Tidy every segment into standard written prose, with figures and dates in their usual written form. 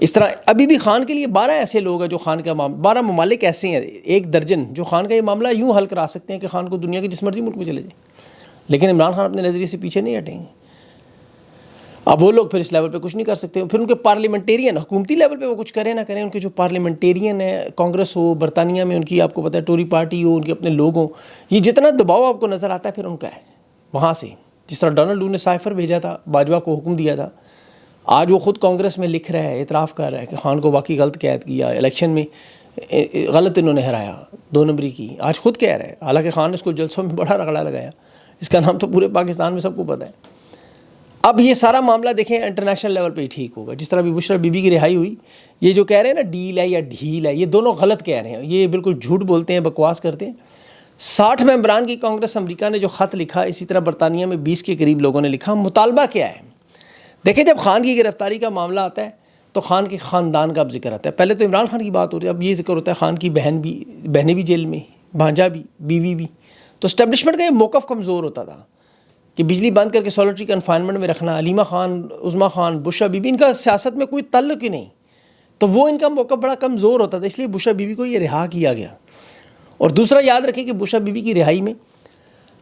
اس طرح ابھی بھی خان کے لیے 12 ایسے لوگ ہیں جو خان کا 12 ممالک ایسے ہیں 1 درجن جو خان کا یہ معاملہ یوں حل کرا سکتے ہیں کہ خان کو دنیا کے جس مرضی ملک میں چلے جائیں، لیکن عمران خان اپنے نظریے سے پیچھے نہیں ہٹیں گے۔ اب وہ لوگ پھر اس لیول پہ کچھ نہیں کر سکتے، پھر ان کے پارلیمنٹیرین حکومتی لیول پہ وہ کچھ کریں نہ کریں، ان کے جو پارلیمنٹیرین ہیں، کانگریس ہو، برطانیہ میں ان کی آپ کو پتہ ہے ٹوری پارٹی ہو، ان کے اپنے لوگ ہوں، یہ جتنا دباؤ آپ کو نظر آتا ہے پھر ان کا ہے وہاں سے۔ جس طرح ڈونلڈ نے سائفر بھیجا تھا، باجوہ کو حکم دیا تھا، آج وہ خود کانگریس میں لکھ رہا ہے، اعتراف کر رہا ہے کہ خان کو واقعی غلط قید کیا، الیکشن میں غلط انہوں نے ہرایا 2 نمبری کی، آج خود کہہ رہا ہے، حالانکہ خان نے اس کو جلسوں میں بڑا رگڑا لگایا، اس کا نام تو پورے پاکستان میں سب کو پتہ ہے۔ اب یہ سارا معاملہ دیکھیں انٹرنیشنل لیول پہ ہی ٹھیک ہوگا، جس طرح بھی بشرا بی بی کی رہائی ہوئی، یہ جو کہہ رہے ہیں نا ڈیل ہے یا ڈھیل ہے، یہ دونوں غلط کہہ رہے ہیں، یہ بالکل جھوٹ بولتے ہیں، بکواس کرتے ہیں۔ 60 ممبران کی کانگریس امریکہ نے جو خط لکھا، اسی طرح برطانیہ میں 20 کے قریب لوگوں نے لکھا، مطالبہ کیا ہے؟ دیکھیں جب خان کی گرفتاری کا معاملہ آتا ہے تو خان کے خاندان کا اب ذکر آتا ہے، پہلے تو عمران خان کی بات ہو رہی ہے، اب یہ ذکر ہوتا ہے خان کی بہنیں بھی جیل میں، بھانجا بھی، بیوی بھی، تو اسٹیبلشمنٹ کا یہ موقف کمزور ہوتا تھا کہ بجلی بند کر کے سولٹری کنفائنمنٹ میں رکھنا، علیمہ خان، عظمیٰ خان، بشرا بی بی، ان کا سیاست میں کوئی تعلق ہی نہیں، تو وہ ان کا موقف بڑا کمزور ہوتا تھا، اس لیے بشرا بی بی کو یہ رہا کیا گیا۔ اور دوسرا یاد رکھیں کہ بشرا بی بی کی رہائی میں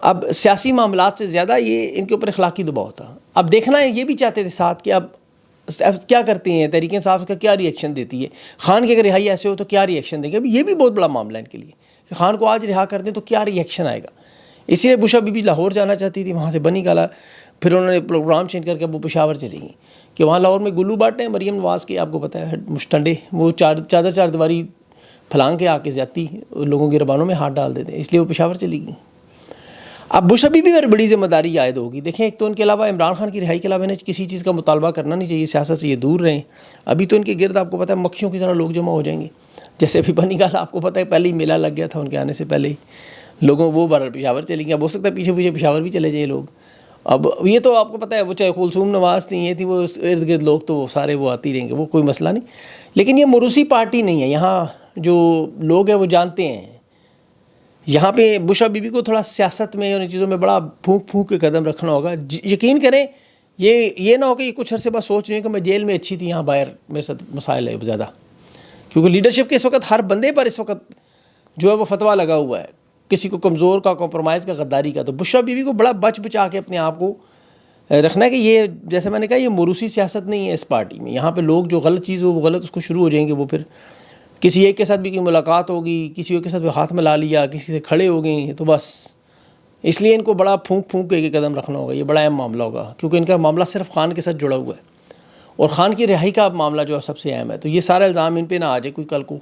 اب سیاسی معاملات سے زیادہ یہ ان کے اوپر اخلاقی دباؤ تھا۔ اب دیکھنا ہے، یہ بھی چاہتے تھے ساتھ کہ اب کیا کرتے ہیں تحریک انصاف کا، کیا ری ایکشن دیتی ہے، خان کی اگر رہائی ایسے ہو تو کیا ری ایکشن دیں گے۔ اب یہ بھی بہت بڑا معاملہ ہے ان کے لیے کہ خان کو آج رہا کر دیں تو کیا ری ایکشن آئے گا۔ اسی لیے بشرا بی بی لاہور جانا چاہتی تھی، وہاں سے بنی گالا، پھر انہوں نے پروگرام چینج کر کے وہ پشاور چلی گئیں کہ وہاں لاہور میں گلو باٹے ہیں، مریم نواز کے آپ کو پتہ ہے مشٹنڈے، وہ چار دیواری پھلانگ کے آ کے زیادتی لوگوں کے ربانوں میں ہاتھ ڈال دیتے ہیں، اس لیے وہ پشاور چلی گئیں۔ اب بشرا بی بی پر بڑی ذمہ داری عائد ہوگی۔ دیکھیں ایک تو ان کے علاوہ عمران خان کی رہائی کے علاوہ انہیں کسی چیز کا مطالبہ کرنا نہیں چاہیے، سیاست سے یہ دور رہیں۔ ابھی تو ان کے گرد آپ کو پتہ ہے مکھیوں کی طرح لوگ جمع ہو جائیں گے، جیسے ابھی بنی گالا آپ کو پتہ ہے پہلے ہی میلہ لگ گیا تھا ان کے آنے سے پہلے ہی، لوگوں وہ بہرحال پشاور چلی گئے، اب ہو سکتا ہے پیچھے پشاور بھی چلے جائیں لوگ۔ اب یہ تو آپ کو پتہ ہے وہ چاہے کلثوم نواز تھیں، یہ تھی، وہ ارد گرد لوگ تو وہ سارے وہ آتی رہیں گے، وہ کوئی مسئلہ نہیں۔ لیکن یہ موروثی پارٹی نہیں ہے، یہاں جو لوگ ہیں وہ جانتے ہیں، یہاں پہ بشرا بی بی کو تھوڑا سیاست میں اور ان چیزوں میں بڑا پھونک کے قدم رکھنا ہوگا۔ یقین کریں یہ نہ ہو کہ یہ کچھ عرصے بعد سوچ رہے ہیں کہ میں جیل میں اچھی تھی، یہاں باہر میرے ساتھ مسائل ہے زیادہ، کیونکہ لیڈرشپ کے اس وقت ہر بندے پر اس وقت جو ہے وہ فتویٰ لگا ہوا ہے، کسی کو کمزور کا، کمپرومائز کا، غداری کا۔ تو بشرا بی بی کو بڑا بچا کے اپنے آپ کو رکھنا ہے کہ یہ جیسے میں نے کہا یہ موروثی سیاست نہیں ہے اس پارٹی میں، یہاں پہ لوگ جو غلط چیز ہو وہ غلط اس کو شروع ہو جائیں گے، وہ پھر کسی ایک کے ساتھ بھی کوئی ملاقات ہوگی، کسی ایک کے ساتھ بھی ہاتھ ملا لیا، کسی سے کھڑے ہو گئے تو بس، اس لیے ان کو بڑا پھونک کے قدم رکھنا ہوگا، یہ بڑا اہم معاملہ ہوگا، کیونکہ ان کا معاملہ صرف خان کے ساتھ جڑا ہوا ہے اور خان کی رہائی کا معاملہ جو ہے سب سے اہم ہے۔ تو یہ سارا الزام ان پہ نہ آ جائے، کوئی کل کو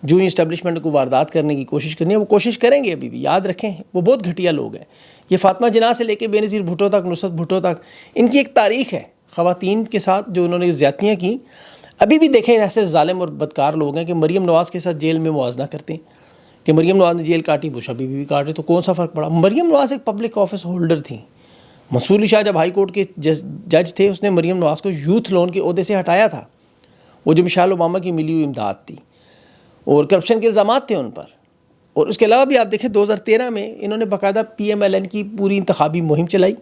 جو ہی اسٹیبلشمنٹ کو واردات کرنے کی کوشش کرنی ہے وہ کوشش کریں گے، ابھی بھی یاد رکھیں وہ بہت گھٹیا لوگ ہیں۔ یہ فاطمہ جناح سے لے کے بے نظیر بھٹو تک، نصرت بھٹو تک، ان کی ایک تاریخ ہے خواتین کے ساتھ جو انہوں نے زیادتیاں کی۔ ابھی بھی دیکھیں ایسے ظالم اور بدکار لوگ ہیں کہ مریم نواز کے ساتھ جیل میں موازنہ کرتے ہیں کہ مریم نواز نے jail Kati, Bushra be be بھی کاٹے، تو کون سا فرق پڑا؟ مریم نواز ایک پبلک آفس ہولڈر تھیں۔ منصور علی شاہ جب ہائی کورٹ کے جج تھے، اس نے مریم نواز کو یوتھ لون کے عہدے سے ہٹایا تھا، وہ جو مشال اوباما کی ملی ہوئی امداد تھی، اور کرپشن کے الزامات تھے ان پر۔ اور اس کے علاوہ بھی آپ دیکھیں 2013 میں انہوں نے باقاعدہ PMLN کی پوری انتخابی مہم چلائی،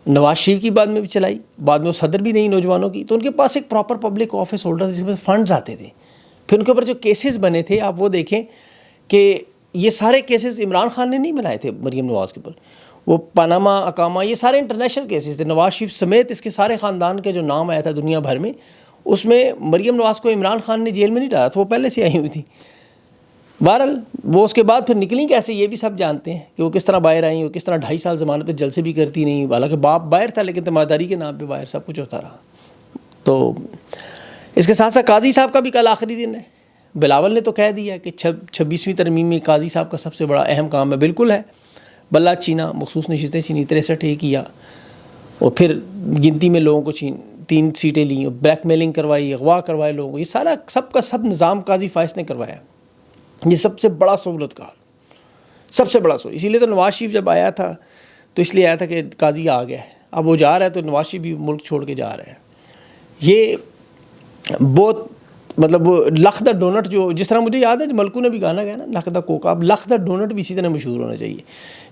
نواز شریف کی بعد میں بھی چلائی، بعد میں وہ صدر بھی نہیں نوجوانوں کی، تو ان کے پاس ایک پراپر پبلک آفس ہولڈر جس میں فنڈز آتے تھے۔ پھر ان کے اوپر جو کیسز بنے تھے آپ وہ دیکھیں کہ یہ سارے کیسز عمران خان نے نہیں بنائے تھے مریم نواز کے اوپر، وہ پاناما، اقامہ، یہ سارے انٹرنیشنل کیسز تھے، نواز شریف سمیت اس کے سارے خاندان کے جو نام آیا تھا دنیا بھر میں، اس میں مریم نواز کو عمران خان نے جیل میں نہیں ڈالا تھا، وہ پہلے سے آئی ہوئی تھی۔ بہرحال وہ اس کے بعد پھر نکلیں کیسے یہ بھی سب جانتے ہیں کہ وہ کس طرح باہر آئیں، وہ کس طرح 2.5 سال ضمانت پہ جلسے بھی کرتی نہیں، حالانکہ باپ باہر تھا لیکن تماداری کے نام پہ باہر سب کچھ ہوتا رہا۔ تو اس کے ساتھ ساتھ قاضی صاحب کا بھی کل آخری دن ہے۔ بلاول نے تو کہہ دیا کہ 26ویں ترمیم میں قاضی صاحب کا سب سے بڑا اہم کام ہے، بالکل ہے، بلہ چینا، مخصوص نشستیں چینی، 63 کیا، اور پھر گنتی میں لوگوں کو 3 سیٹیں لیں، بلیک میلنگ کروائی، اغوا کروائے لوگوں کو، یہ سارا سب کا سب نظام قاضی فائز نے کروایا۔ یہ سب سے بڑا سہولت کار، سب سے بڑا سہولت، اسی لیے تو نواز شریف جب آیا تھا تو اس لیے آیا تھا کہ قاضی آ گیا ہے، اب وہ جا رہا ہے تو نواز شریف بھی ملک چھوڑ کے جا رہے ہیں۔ یہ بہت مطلب وہ لخ دا ڈونٹ، جو جس طرح مجھے یاد ہے ملکو نے بھی گانا گایا نا لخ دا کوکا، اب لخ دا ڈونٹ بھی اسی طرح مشہور ہونا چاہیے۔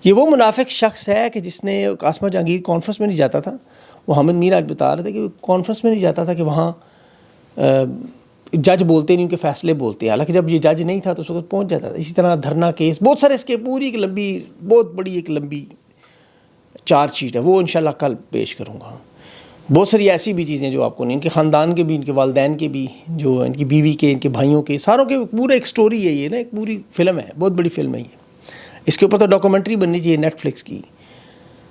یہ وہ منافق شخص ہے کہ جس نے قاسمہ جہانگیر کانفرنس میں نہیں جاتا تھا، وہ حامد میر آج بتا رہے تھے کہ کانفرنس میں نہیں جاتا تھا کہ وہاں جج بولتے نہیں، ان کے فیصلے بولتے ہیں، حالانکہ جب یہ جج نہیں تھا تو اس وقت پہنچ جاتا تھا. اسی طرح دھرنا کیس، بہت سارے اس کے پوری ایک لمبی، بہت بڑی ایک لمبی چارج شیٹ ہے، وہ انشاءاللہ کل پیش کروں گا. بہت ساری ایسی بھی چیزیں جو آپ کو نہیں، ان کے خاندان کے بھی، ان کے والدین کے بھی، جو ان کی بیوی کے، ان کے بھائیوں کے، ساروں کے پورا ایک سٹوری ہے یہ نا، ایک پوری فلم ہے، بہت بڑی فلم ہے یہ. اس کے اوپر تو ڈاکومنٹری بننی چاہیے نیٹ فلکس کی.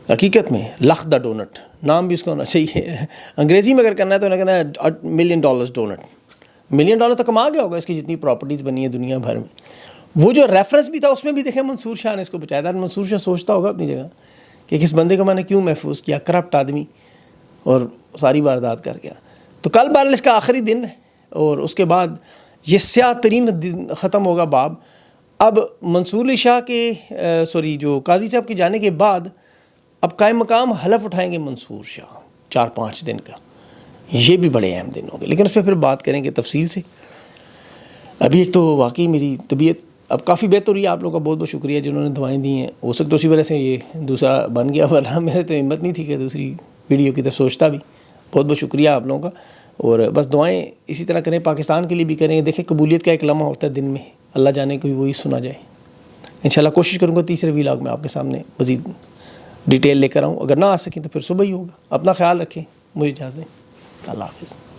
حقیقت میں لخ دا ڈونٹ نام بھی اس کا ہونا چاہیے. انگریزی میں اگر کرنا ہے تو انہیں کہنا ہے $1 million ڈونٹ. $1 million تو کما گیا ہوگا اس کی جتنی پراپرٹیز بنی ہیں دنیا بھر میں. وہ جو ریفرنس بھی تھا اس میں بھی دیکھیں منصور شاہ نے اس کو بچایا تھا. منصور شاہ سوچتا ہوگا اپنی جگہ کہ کس بندے کو میں نے کیوں محفوظ کیا، کرپٹ آدمی، اور ساری واردات کر گیا. تو کل بہرحال اس کا آخری دن ہے، اور اس کے بعد یہ سیاہ ترین دن ختم ہوگا باب. اب منصور علی شاہ کے جو قاضی صاحب کے جانے کے بعد اب قائم مقام حلف اٹھائیں گے منصور شاہ 4-5 دن کا. یہ بھی بڑے اہم دن ہوں گے، لیکن اس پہ پھر بات کریں گے تفصیل سے. ابھی ایک تو واقعی میری طبیعت اب کافی بہتر ہوئی ہے. آپ لوگوں کا بہت بہت شکریہ جنہوں نے دعائیں دی ہیں. ہو سکتا اسی وجہ سے یہ دوسرا بن گیا، ورنہ میرے تو ہمت نہیں تھی کہ دوسری ویڈیو کی طرف سوچتا بھی. بہت بہت شکریہ آپ لوگوں کا، اور بس دعائیں اسی طرح کریں، پاکستان کے لیے بھی کریں. دیکھیں قبولیت کا ایک لمحہ ہوتا ہے دن میں، اللہ جانے کوئی وہی سنا جائے. انشاءاللہ کوشش کروں گا تیسرے ویلاگ میں آپ کے سامنے مزید ڈیٹیل لے کر آؤں. اگر نہ آ سکیں تو پھر صبح ہی ہوگا. اپنا خیال رکھیں، مجھے اجازت دیں. اللہ حافظ.